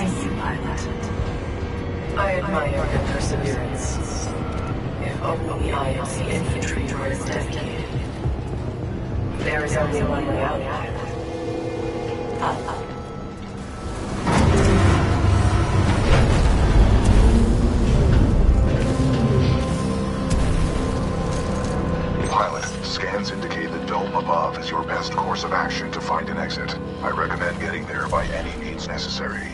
see you, pilot. I admire your perseverance. If only IMC infantry were as dedicated. There is only one way out, pilot. Up. Pilot, scans indicate the dome above is your best course of action to find an exit. I recommend getting there by any means necessary.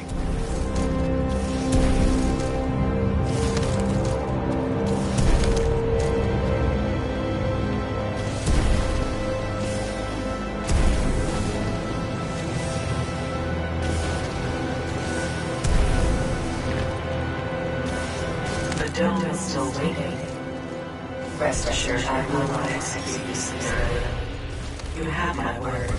The dome is still waiting. Rest assured I will not execute you, scenario. You have my word.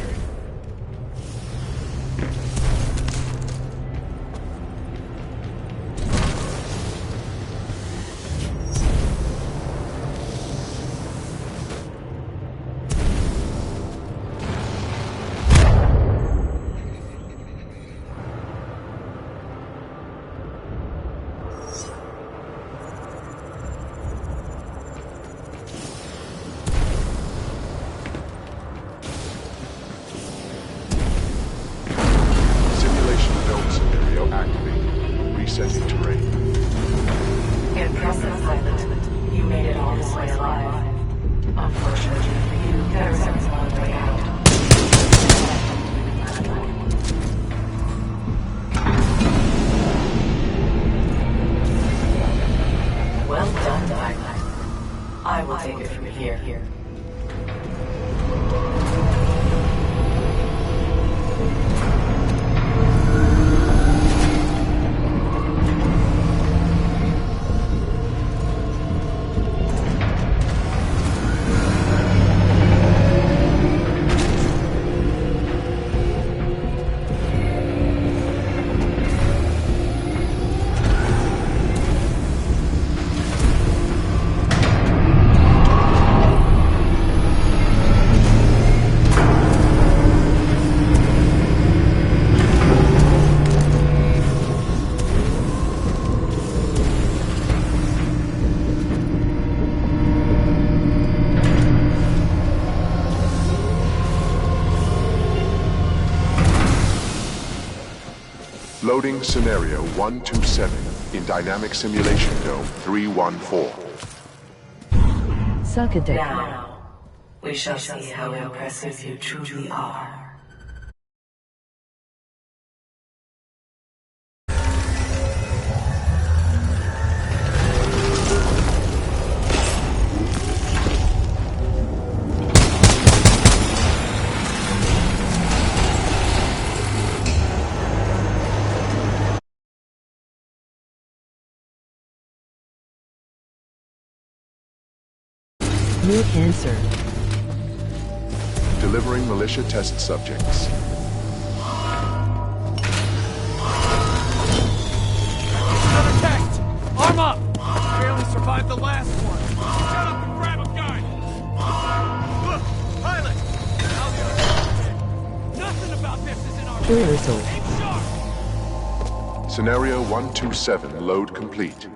Setting terrain. Impressive, pilot. You made it all this way alive. Unfortunately for you, there is only one way out. Well done, pilot. I will take it from here. Loading scenario 127 in dynamic simulation dome 314. Suck a dick. Now, we shall see how impressive you truly are. New cancer. Delivering militia test subjects. Another test! Arm up! I barely survived the last one. Shut up and grab a gun! Look! Pilot! How the other nothing about this is in our Rehearsal. Aim sharp! Scenario 127 load complete.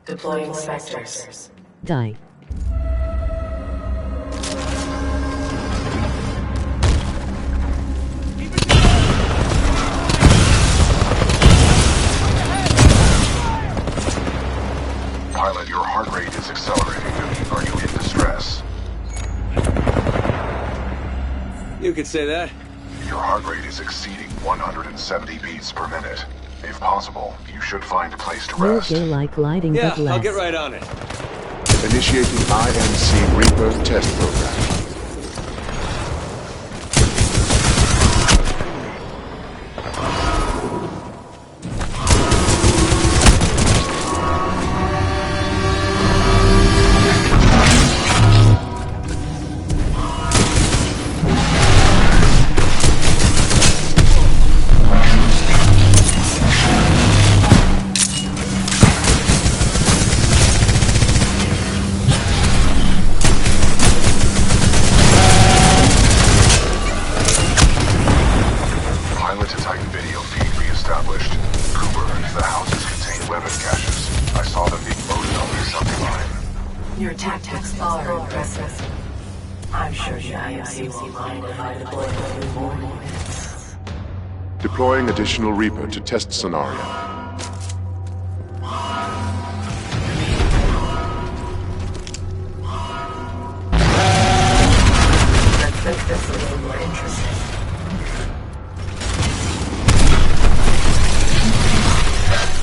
Deploying specters. Die. Pilot, your heart rate is accelerating. Are you in distress? You could say that. Your heart rate is exceeding 170 beats per minute. If possible, you should find a place to More rest. gay like lighting Yeah, but less. I'll get right on it. Initiating IMC rebirth test program. I'm sure the IMC won't mind if I deploy a few more units. Deploying additional Reaper to test scenario. Let's make this a little more interesting.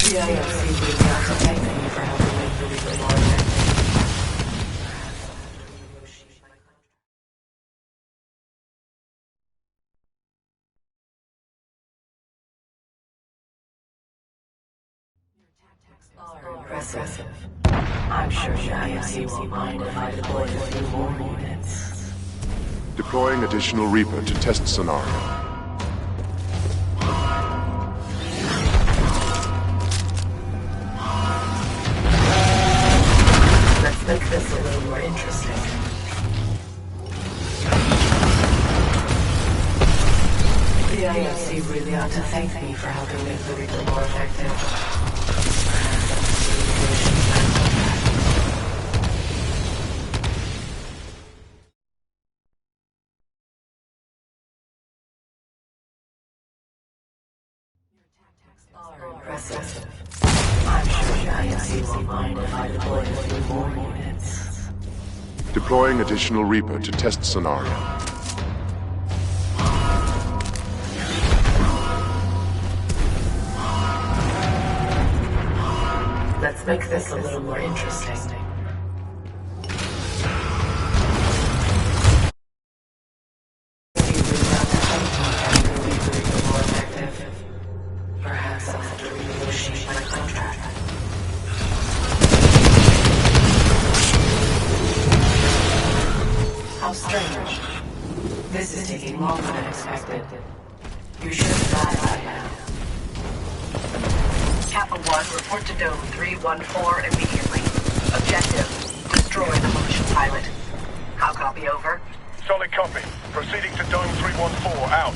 The IMC will not thank me for helping make the Reaper more effective. Impressive. I'm sure the IMC won't mind if I deploy a few more units. Deploying additional Reaper to test scenario. Let's make this a little more interesting. The IMC really ought to thank me for helping make the Reaper more effective. Impressive. I'm sure the IMC won't mind if I deploy a few more units. Deploying additional Reaper to test scenario. Let's make this a little more interesting. Perhaps I'll have to renegotiate my contract. How strange. This is taking longer than expected. You should have died by now. Kappa 1, report to Dome 314 immediately. Objective, destroy the militia pilot. How copy over? Solid copy. Proceeding to Dome 314, out.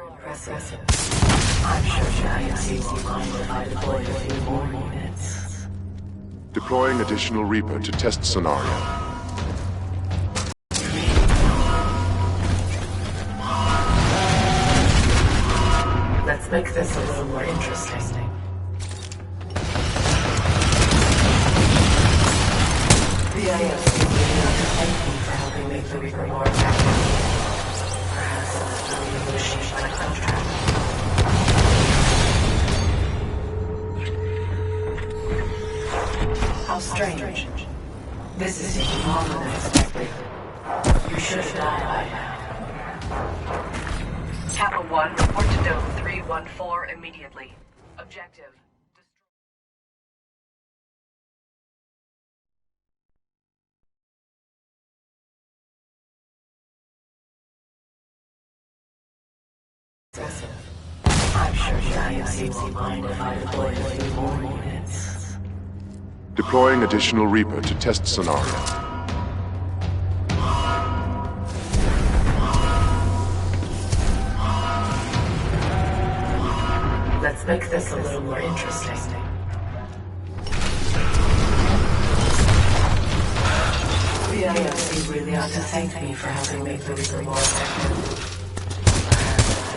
Impressive. I'm sure the IMC won't mind if I deploy a few more units. Deploying additional Reaper to test scenario. Let's make this a little more interesting. The IMC really ought to thank me for helping make the Reaper more effective. Perhaps I'll have to renegotiate my contract. How strange. This is taking longer than expected. You should have died by now. Kappa 1, report to Dome 314 immediately. Objective. I'm sure the IMC won't mind if I deploy a few more units. Deploying additional Reaper to test scenario. Let's make this a little more interesting. The IMC really ought to thank me for helping make the Reaper more effective.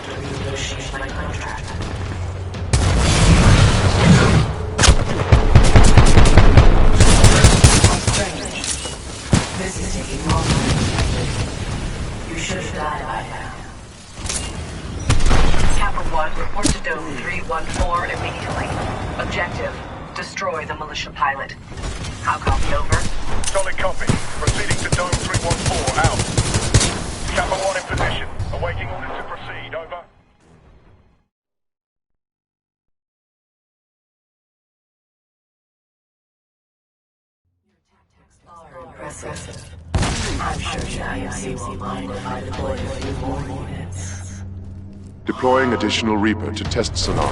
To renegotiate my contract. How strange. This is taking longer than expected. You should have died by now. Kappa 1, report to Dome 314 immediately. Objective, destroy the militia pilot. How copy over? Solid copy. Proceeding to Dome 314, out. Kappa 1 in position. Awaiting orders to proceed, over. Impressive. I'm sure the IMC won't mind if I deploy a few more units. Deploying additional Reaper to test scenario.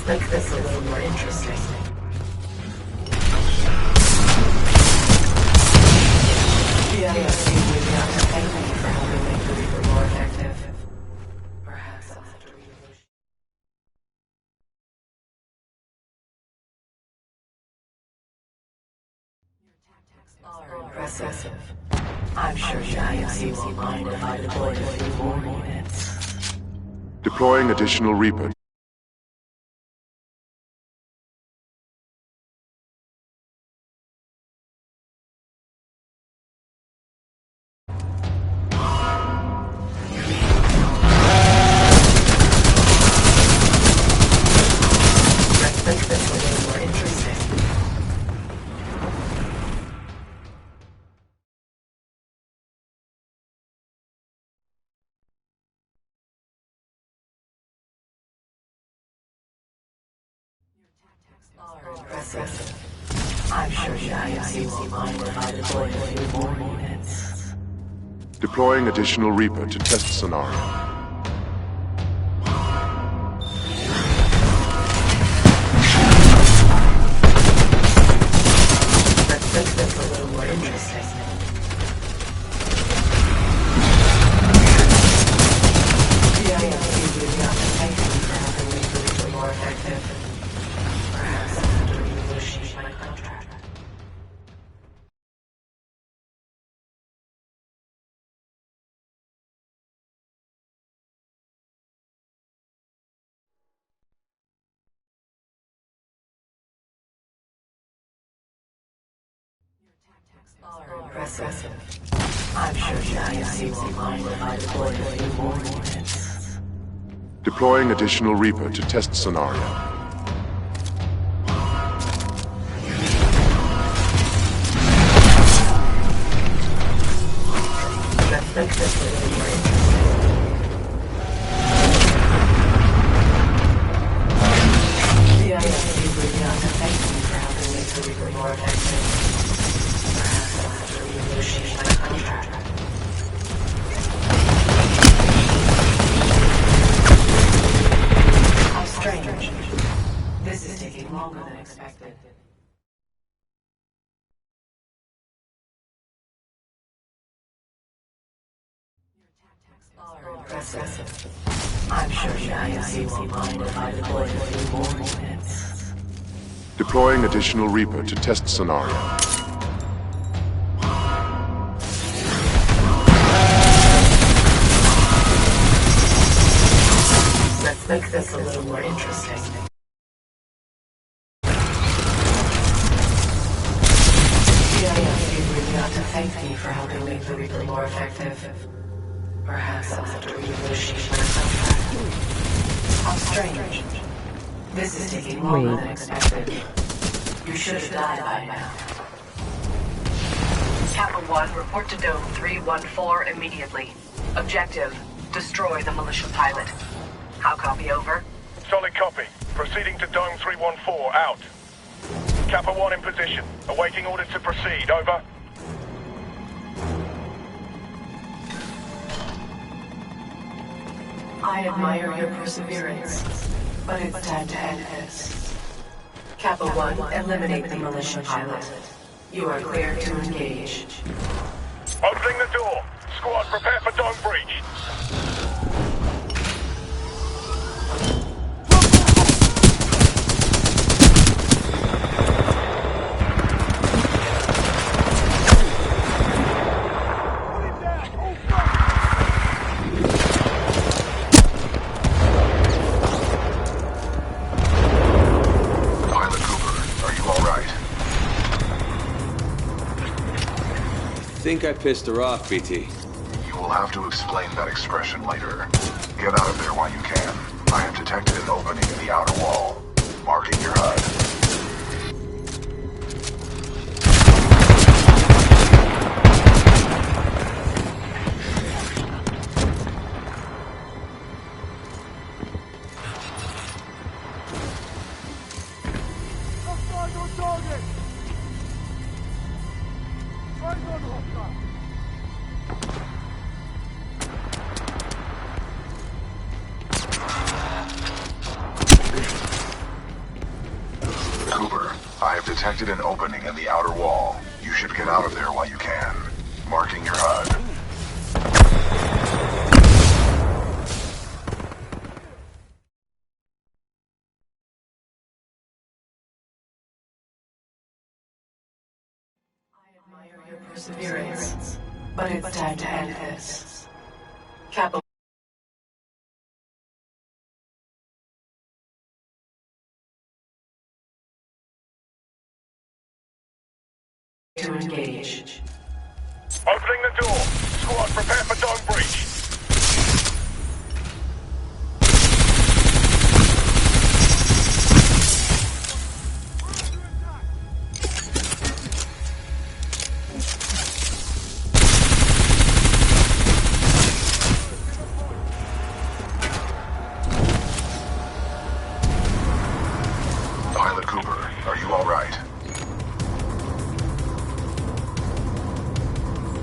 make this a little more interesting. The IOC would not to thank me for helping make the Reaper more effective. Perhaps I'll have to renegotiate. Are impressive. I'm sure the IOC won't mind if I deploy a few more units. Deploying additional Reaper. Let's make this a little more interesting. Are impressive. I'm sure the IOC won't mind if I deploy a few more units. Deploying additional Reaper to test scenario. Let's make this a little more interesting. The IOC would not to thank me for helping make the Reaper more effective. Perhaps I'll have to renegotiate my contract. Are impressive. I'm sure the IOC won't mind if I deploy a few more units. Deploying additional Reaper to test scenario. Let's make this a little more interesting. The IOC would not to thank me for helping make the Reaper more effective. Perhaps I'll have to renegotiate my contract. How strange. This is taking longer than expected. Are impressive. I'm sure the IOC won't mind if I deploy a few more units. Deploying additional Reaper to test scenario. Let's make this a little more interesting. The IOC would not to thank me for helping make the Reaper more effective. Perhaps I'll have to renegotiate my contract. How strange. This is taking longer than expected. You should have died by now. Kappa 1, report to Dome 314 immediately. Objective, destroy the militia pilot. How copy, over? Solid copy. Proceeding to Dome 314, out. Kappa 1 in position. Awaiting orders to proceed, over. I admire your perseverance, but it's time to end this. Kappa 1, eliminate the militia pilot. You are cleared to engage. Opening the door. Squad, prepare for dome breach. Pilot Cooper, are you all right? Think I pissed her off, BT. You will have to explain that expression later. Get out of there while you can. I have detected an opening in the outer wall. Marking your HUD. Hostile on target! Eyes on hostile! detected an opening in the outer wall. You should get out of there while you can. Marking your HUD. Your perseverance, but it's time to end this. Kappa to engage. Opening the door. Squad, prepare for dome breach. Pilot Cooper, are you all right?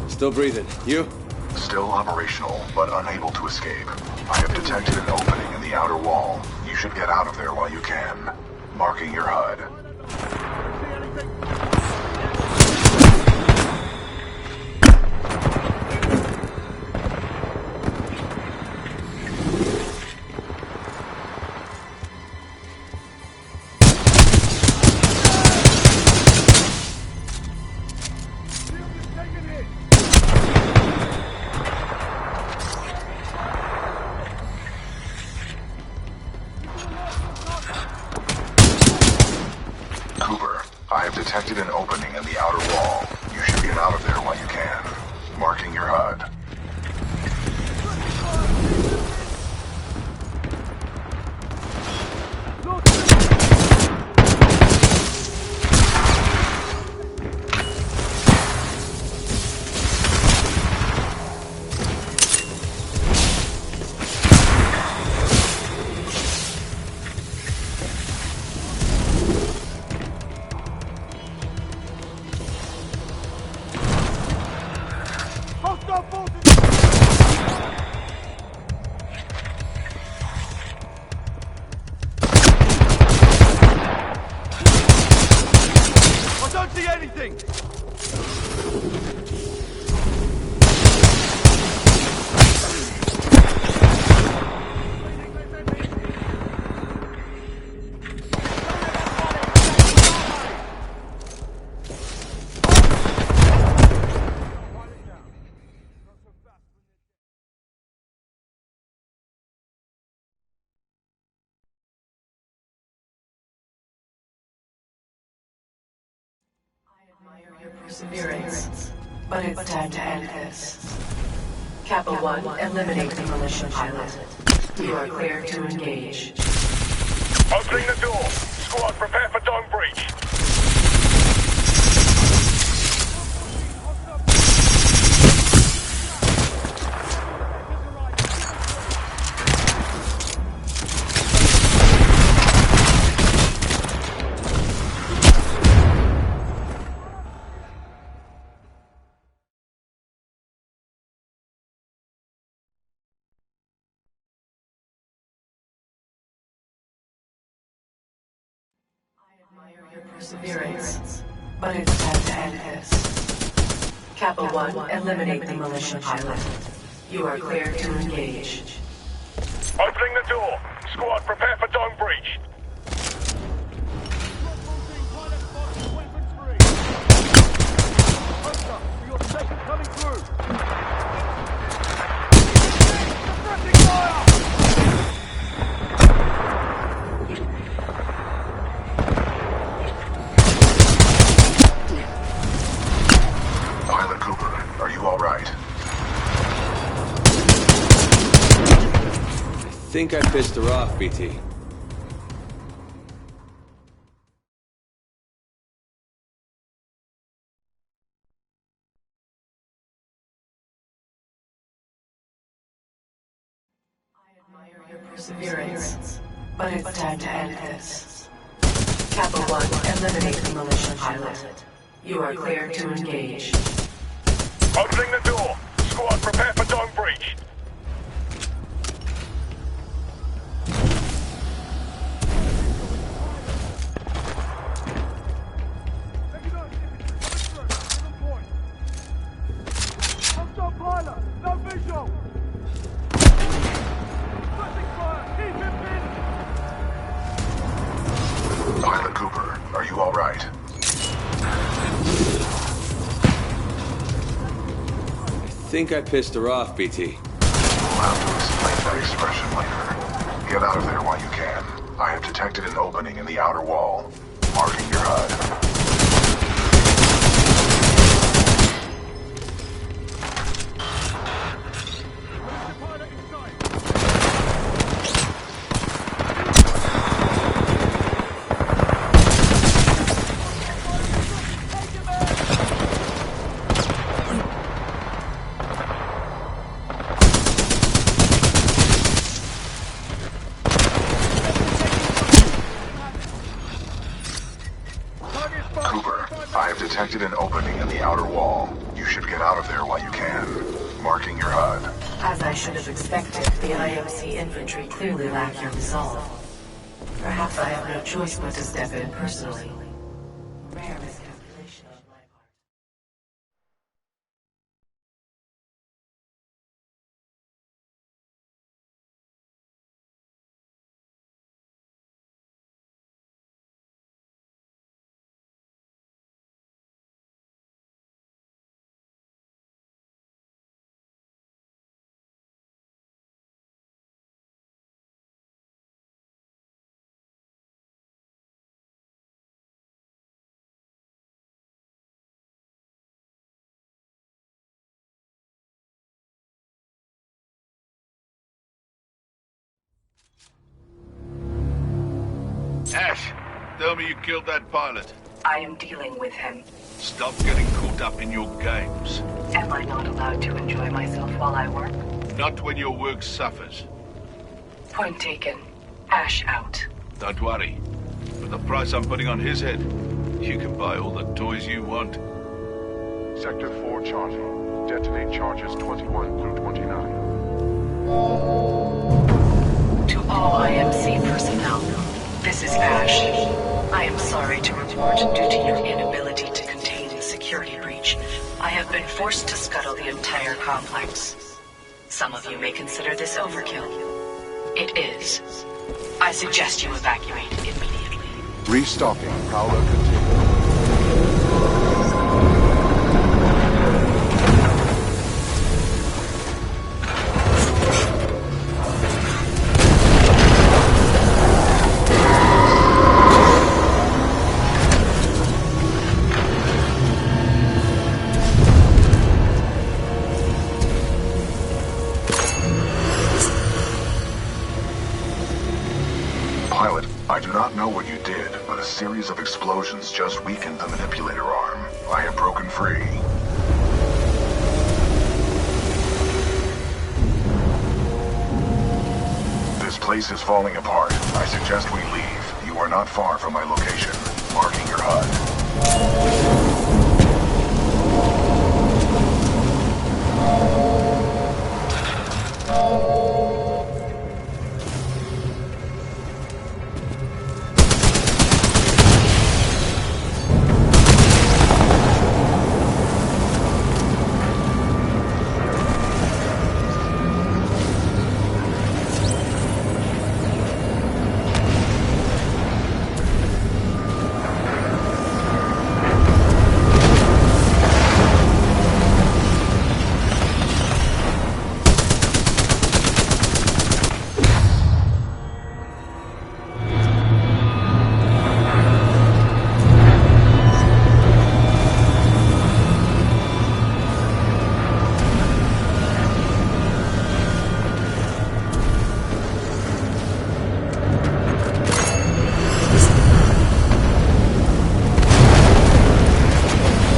Still breathing. You? Still operational, but unable to escape. I have detected an opening in the outer wall. You should get out of there while you can. Marking your HUD. Cooper, I have detected an opening in the outer wall. You should get out of there while you can. Marking your HUD. I don't see anything! Admire your perseverance, but it's time to end this. Kappa 1, eliminate the militia pilot. You are clear to engage. Opening the door. Squad, prepare for dome breach. Admire your perseverance, but it's time to end this. Kappa 1, eliminate the militia pilot. You are clear to engage. Opening the door. Squad, prepare for dome breach. Coming through! Pilot Cooper, are you all right? I think I pissed her off, BT. Admire your perseverance, but it's time to end this. Kappa 1, eliminate the militia pilot. You are clear to engage. Opening the door. Squad, prepare for dome breach. visual! Flipping fire! Keep him pinned! Pilot Cooper, are you all right? I think I pissed her off, BT. We'll have to explain that expression later. Get out of there while you can. I have detected an opening in the outer wall. Marking your HUD. Pilot inside! Cooper, I have detected an opening in the outer wall. You should get out of there while you can. Marking your HUD. As I should have expected, the IMC infantry clearly lack your resolve. Perhaps I have no choice but to step in personally. Rare miscalculation on my part. Ash, tell me you killed that pilot. I am dealing with him. Stop getting caught up in your games. Am I not allowed to enjoy myself while I work? Not when your work suffers. Point taken. Ash out. Don't worry. For the price I'm putting on his head, you can buy all the toys you want. Sector 4 charging. Detonate charges 21 through 29. To all IMC personnel, this is Ash. I am sorry to report, due to your inability to contain the security breach, I have been forced to scuttle the entire complex. Some of you may consider this overkill. It is. I suggest you evacuate immediately. Restocking. Prowler continues. Pilot, I do not know what you did, but a series of explosions just weakened the manipulator arm. I have broken free. This place is falling apart. I suggest we leave. You are not far from my location. Marking your HUD.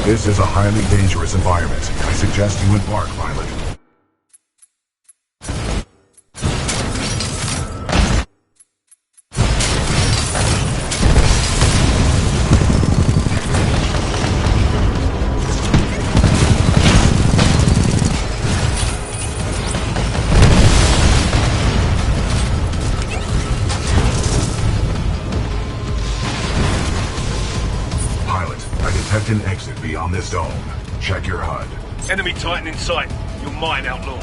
This is a highly dangerous environment. I suggest you embark, pilot. Detect an exit beyond this dome. Check your HUD. Enemy Titan in sight. You're mine, outlaw.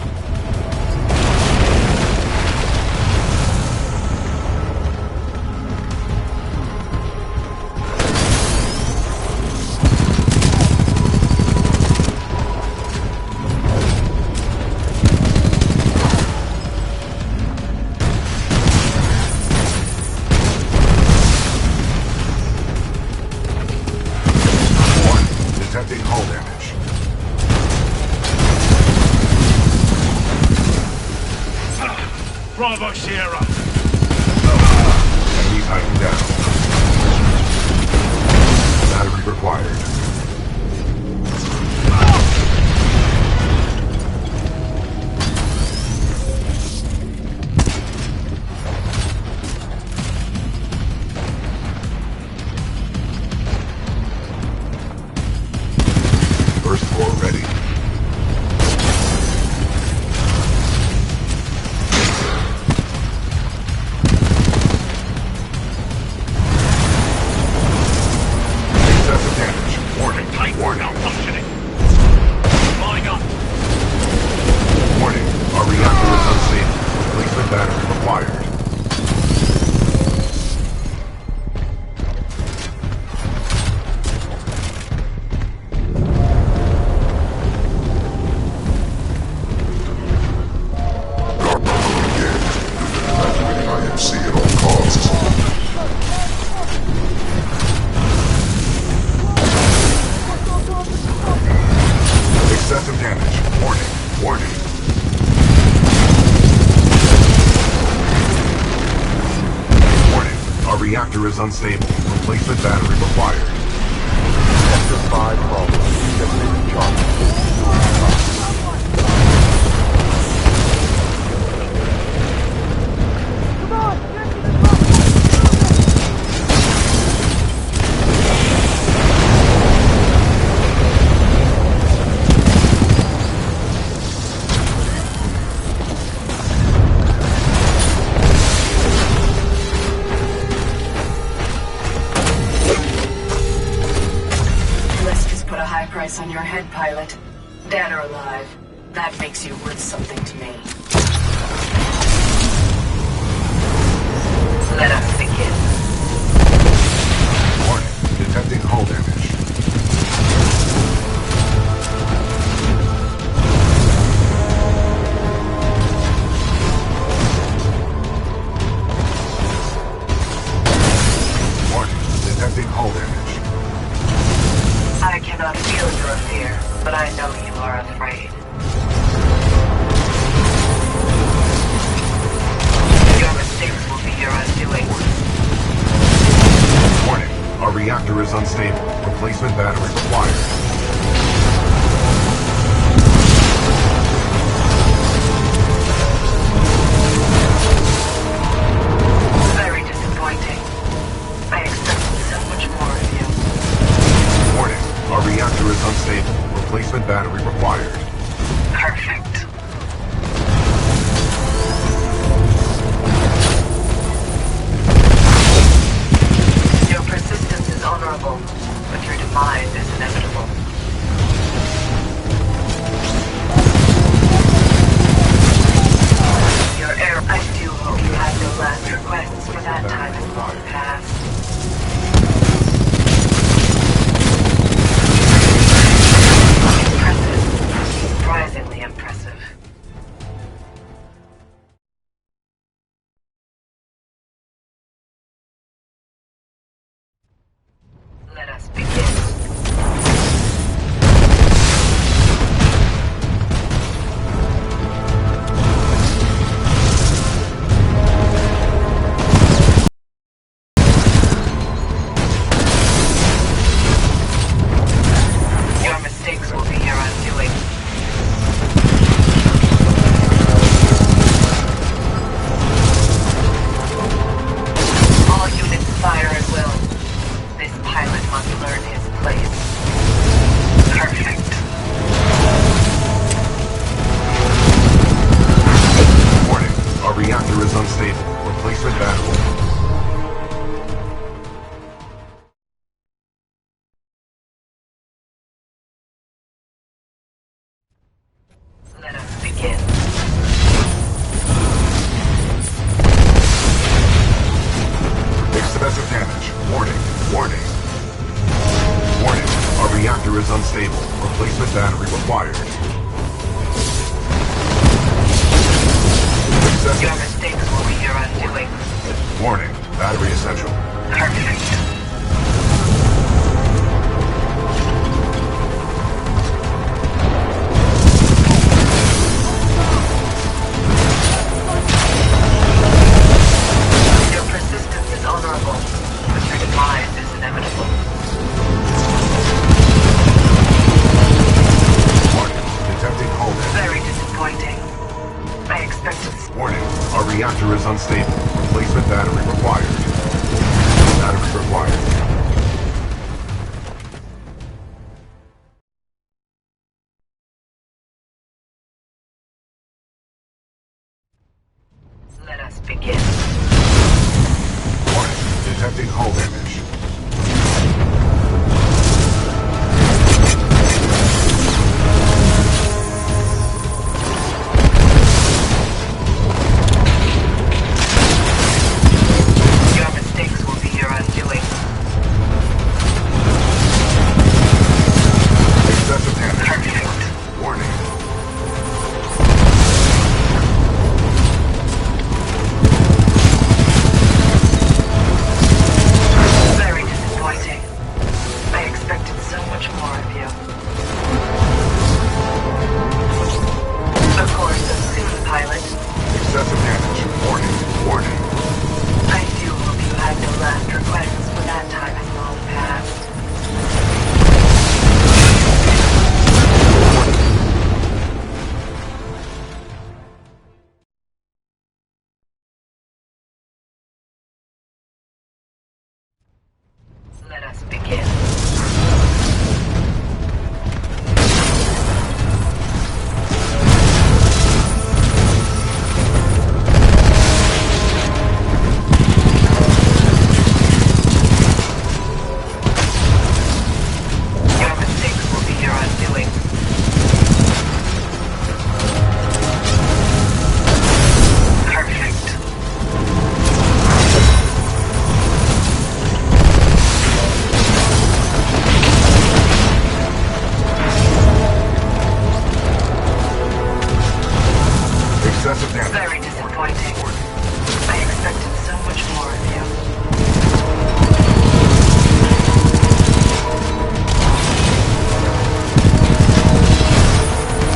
Bravo Sierra. Enemy Titan down. Battery required. First floor ready. Excessive damage. Warning. Tight war malfunctioning. Falling up. Warning. Our reactor is unstable. Replacement battery required. Evacuating IMC at all costs. Excessive damage. Warning. Warning. Warning. Our reactor is unstable. Replacement battery required. Sector 5 problem. Designated charge. Let's just put a high price on your head, pilot. Dead or alive. That makes you worth something to me. Let us begin. Warning. Detecting hull damage. Warning. Detecting hull damage. I cannot feel your fear, but I know you are afraid. Your mistakes will be your undoing. Warning. Our reactor is unstable. Replacement battery required. Very disappointing. I expected so much more of you. Warning. Our reactor is unstable. Replacement battery required. Perfect. Your persistence is honorable, but your demise is inevitable. Your error. I do hope you had no last requests for that time in long past. Impressive. Surprisingly impressive. Let us begin. Your mistakes will be your undoing. All units fire at will. This pilot must learn his place. Perfect. Warning. Our reactor is unstable. Replacement battery. Let us begin. Excessive damage. Warning. Warning. Warning. Our reactor is unstable. Replacement battery required. Your Excessive. mistakes will be your undoing. Warning. Battery essential. Perfect. reactor is unstable. Replacement battery required. Battery required. Let us begin. Warning, detecting hull damage. Your mistakes will be your undoing. Excessive damage. Perfect. Warning. Very disappointing. I expected so much more of you. A course of soon, pilot. Excessive damage. Warning. Warning. I do hope you had no last requests for that time has long passed. Let us begin. Your mistakes will be your undoing. Perfect. Excessive damage. Very disappointing. I expected so much more of you.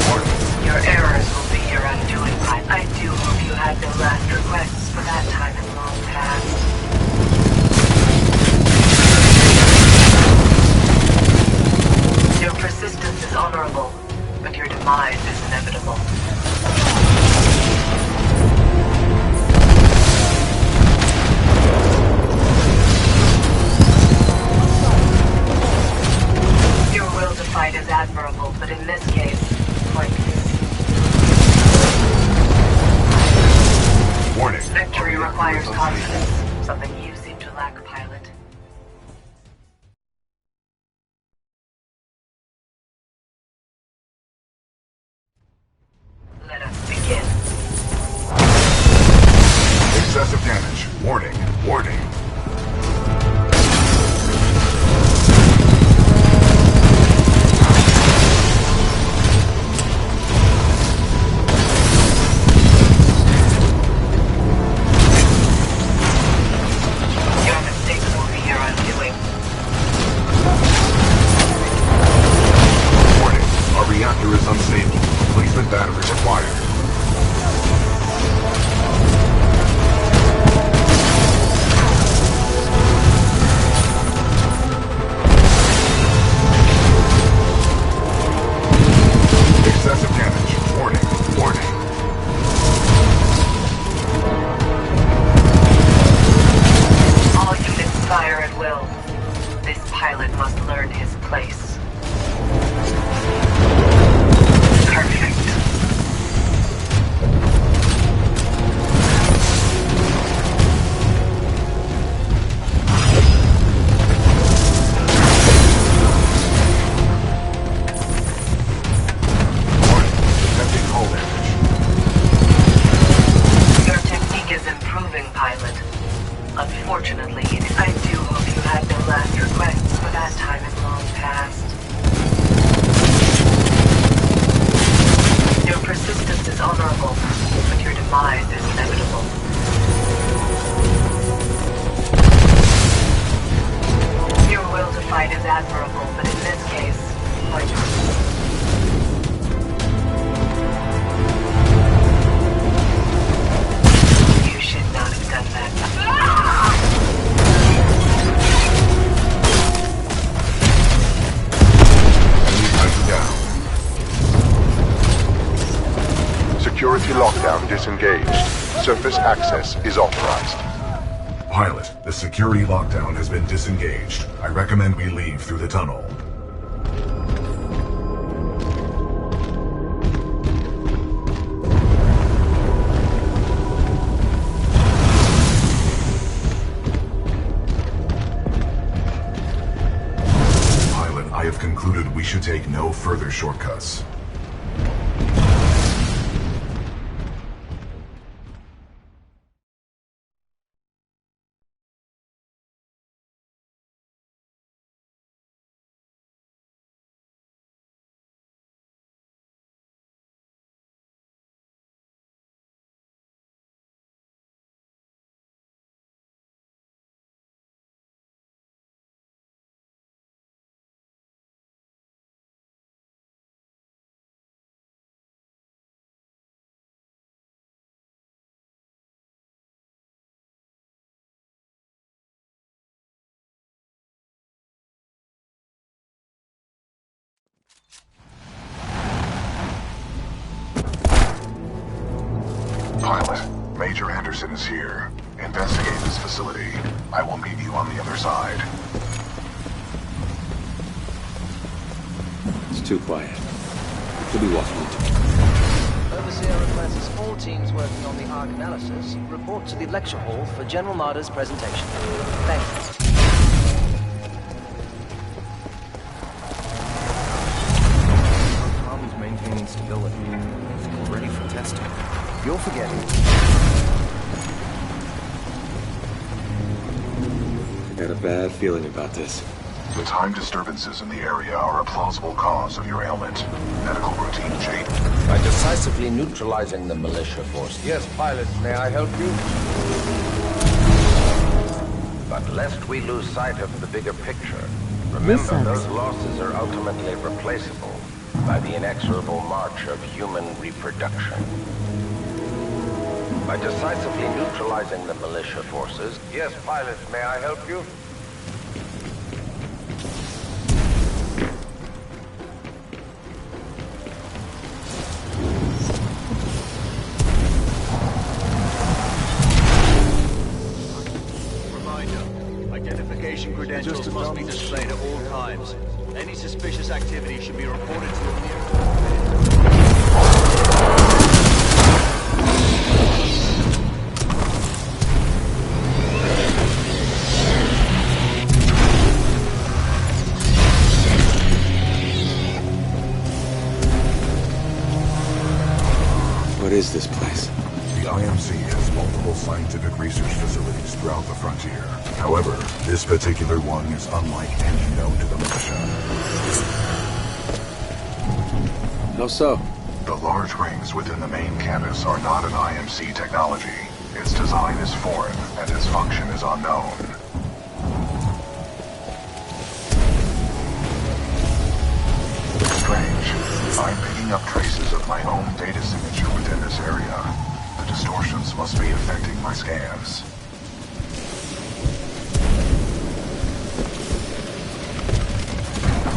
Warning. Your errors will be your undoing. I do hope you had no last requests for that time in long past. Your persistence is honorable, but your demise is inevitable. Your will to fight is admirable, but in this case, pointless. Warning. Victory requires confidence, something you seem to lack, pilot. Let us begin. Excessive damage. Warning. Warning. Your mistakes will be your undoing. Warning. Our reactor is unstable. Replacement battery required. Excessive damage. Warning. Warning. All units fire at will. This pilot must learn his place. Perfect. security lockdown disengaged. Surface access is authorized. Pilot, the security lockdown has been disengaged. I recommend we leave through the tunnel. Pilot, I have concluded we should take no further shortcuts. Pilot, Major Anderson is here. Investigate this facility. I will meet you on the other side. It's too quiet. Could be walking into it. Overseer requests all teams working on the ARC analysis report to the lecture hall for General Marder's presentation. Thank you. Tom's maintaining stability. We're ready for testing. You're forgetting. I got a bad feeling about this. The time disturbances in the area are a plausible cause of your ailment. Medical routine change. By decisively neutralizing the militia force. Yes, pilot, may I help you? But lest we lose sight of the bigger picture, remember those losses are ultimately replaceable by the inexorable march of human reproduction. By decisively neutralizing the militia forces. Yes, pilot, may I help you? Identification credentials must be displayed at all times. Any suspicious activity should be reported to the nearest. What is this place? The IMC has multiple scientific research facilities throughout the frontier. However, this particular one is unlike any known to the militia. How so? The large rings within the main campus are not an IMC technology. Its design is foreign, and its function is unknown. Strange. I'm picking up traces of my own data signature within this area. The distortions must be affecting my scans.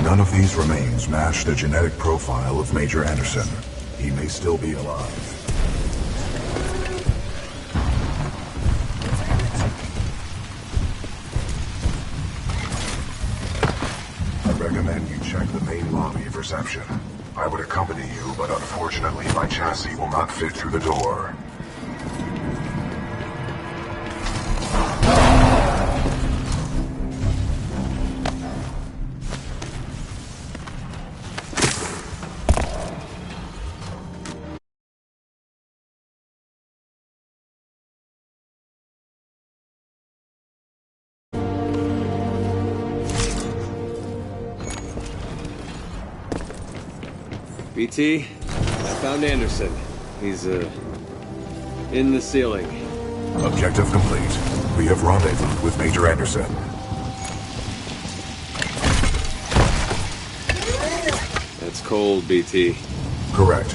None of these remains match the genetic profile of Major Anderson. He may still be alive. I recommend you check the main lobby of reception. I would accompany you, but unfortunately my chassis will not fit through the door. BT, I found Anderson. He's, in the ceiling. Objective complete. We have rendezvoused with Major Anderson. That's cold, BT. Correct.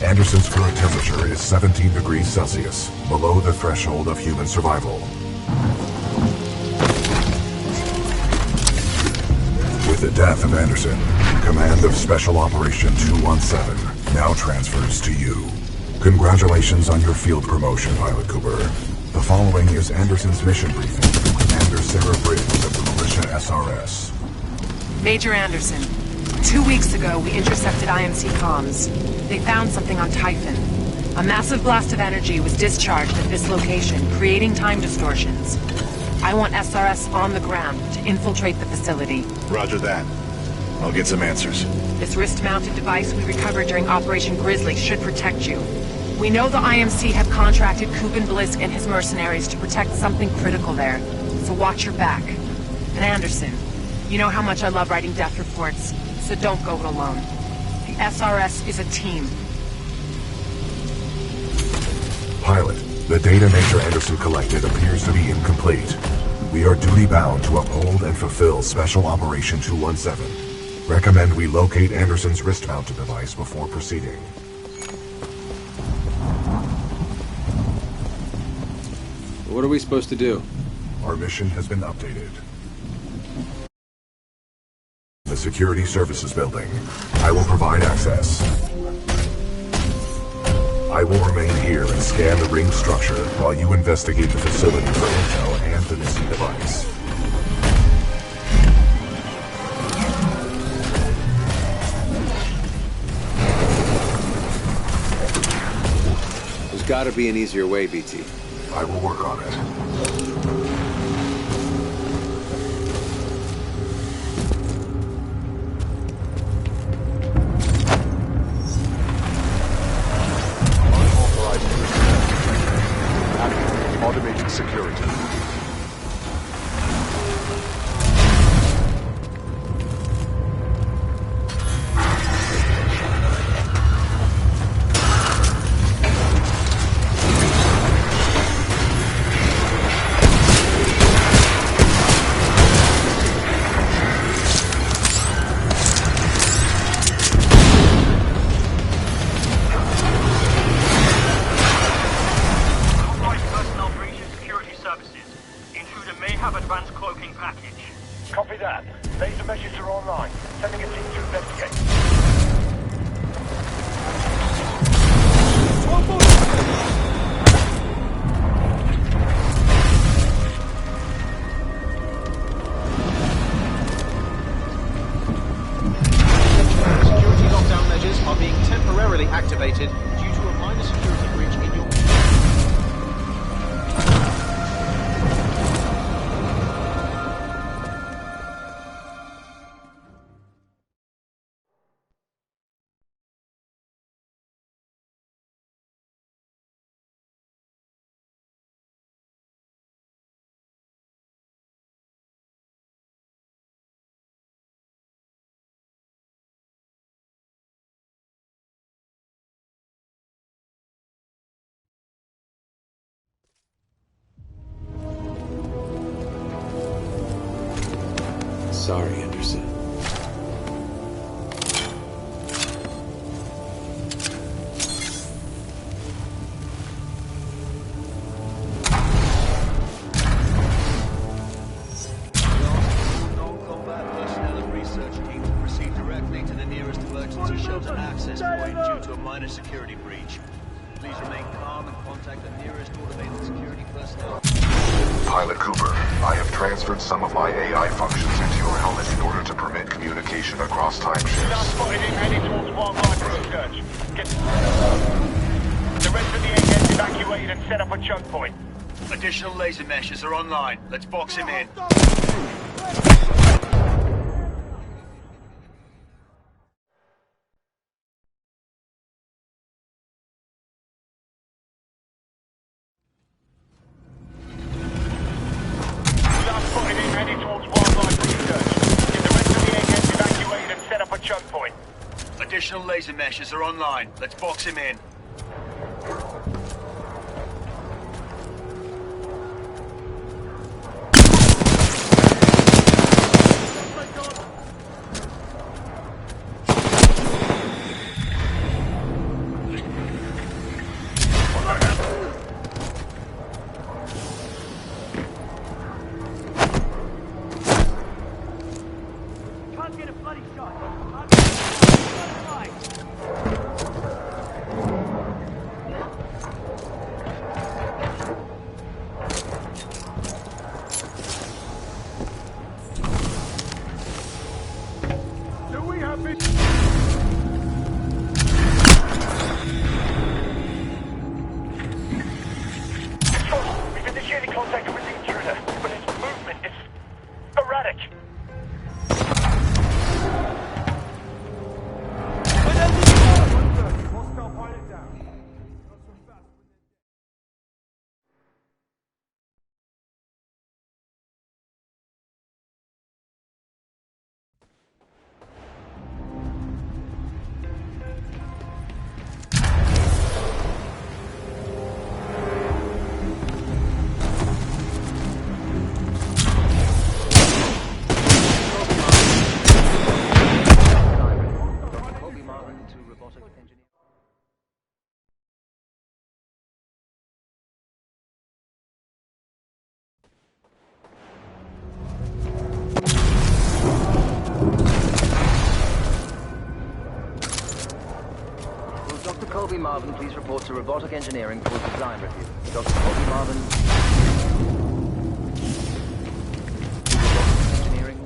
Anderson's current temperature is 17 degrees Celsius, below the threshold of human survival. With the death of Anderson, command of Special Operation 217 now transfers to you. Congratulations on your field promotion, Pilot Cooper. The following is Anderson's mission briefing from Commander Sarah Briggs of the Militia SRS. Major Anderson, 2 weeks ago we intercepted IMC comms. They found something on Typhon. A massive blast of energy was discharged at this location, creating time distortions. I want SRS on the ground to infiltrate the facility. Roger that. I'll get some answers. This wrist-mounted device we recovered during Operation Grizzly should protect you. We know the IMC have contracted Kuben Blisk and his mercenaries to protect something critical there, so watch your back. And Anderson, you know how much I love writing death reports, so don't go it alone. The SRS is a team. Pilot, the data Major Anderson collected appears to be incomplete. We are duty-bound to uphold and fulfill Special Operation 217. Recommend we locate Anderson's wrist-mounted device before proceeding. What are we supposed to do? Our mission has been updated. The Security Services Building. I will provide access. I will remain here and scan the ring structure while you investigate the facility for intel and the missing device. There's gotta be an easier way, BT. I will work on it. Automating security. Copy that. Laser meshes are online. Sending a team to investigate. Security lockdown measures are being temporarily activated due to a minor security breach in your... Sorry, Anderson. Non-combat personnel and research teams will proceed directly to the nearest emergency shelter access point due to a minor security breach. Please remain calm and contact the nearest automated security personnel. Pilot Cooper, I have transferred some of my AI functions into your helmet in order to permit communication across time shifts. Now spotted him heading towards wildlife research. The rest of the A gets evacuated and set up a choke point. Additional laser meshes are online. Let's box him in. Choke point. Additional laser meshes are online. Let's box him in. Can't get a bloody shot. Colby Marvin, please report to Robotic Engineering for design review. Dr. Colby Marvin. Robotic Engineering.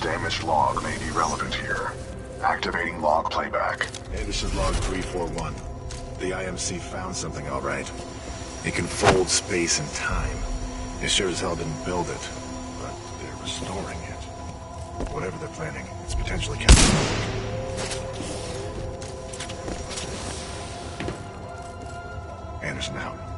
Damaged log may be relevant here. Activating log playback. Anderson log 341. The IMC found something all right. It can fold space and time. They sure as hell didn't build it, but they're restoring it. Whatever they're planning, it's potentially catastrophic. Anderson out.